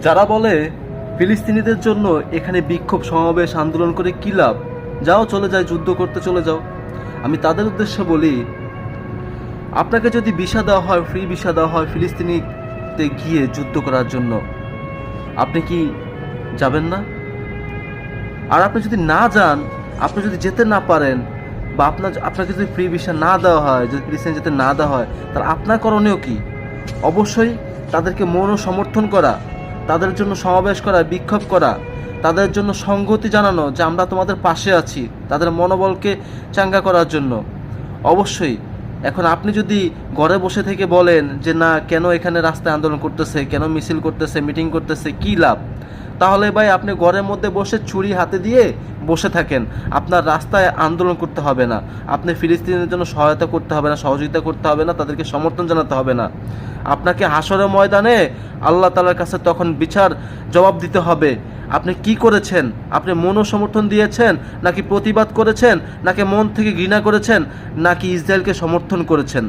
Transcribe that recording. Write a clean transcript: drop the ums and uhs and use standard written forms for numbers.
যারা বলে ফিলিস্তিনিদের জন্য এখানে বিক্ষোভ সমাবেশ আন্দোলন করে কী লাভ, যাও চলে যায়, যুদ্ধ করতে চলে যাও। আমি তাদের উদ্দেশ্যে বলি, আপনাকে যদি ভিসা দেওয়া হয়, ফ্রি ভিসা দেওয়া হয় ফিলিস্তিনিতে গিয়ে যুদ্ধ করার জন্য, আপনি কি যাবেন না? আর আপনি যদি না যান, আপনি যদি যেতে না পারেন, বা আপনাকে যদি ফ্রি ভিসা না দেওয়া হয়, যদি ফিলিস্তিনে যেতে না দেওয়া হয়, তাহলে আপনার করণীয় কি? অবশ্যই তাদেরকে মৌন সমর্থন করা, তাদের জন্য সমাবেশ করা, বিক্ষোভ করা, তাদের জন্য সংহতি জানানো যে আমরা তোমাদের পাশে আছি, তাদের মনোবলকে চাঙ্গা করার জন্য। অবশ্যই এখন আপনি যদি ঘরে বসে থেকে বলেন যে না, কেন এখানে রাস্তায় আন্দোলন করতেছে, কেন মিছিল করতেছে, মিটিং করতেছে, কী লাভ, তাহলে ভাই আপনি ঘরের মধ্যে বসে ছুরি হাতে দিয়ে বসে থাকেন। আপনার রাস্তায় আন্দোলন করতে হবে না, আপনি ফিলিস্তিনের জন্য সহায়তা করতে হবে না, সহযোগিতা করতে হবে না, তাদেরকে সমর্থন জানাতে হবে না। আপনাকে হাসরের ময়দানে আল্লাহ তাআলার কাছে তখন বিচার জবাব দিতে হবে। আপনি কি করেছেন? আপনি মন সমর্থন দিয়েছেন, নাকি প্রতিবাদ করেছেন, নাকি মন থেকে ঘৃণা করেছেন, নাকি ইসরায়েলকে সমর্থন করেছেন?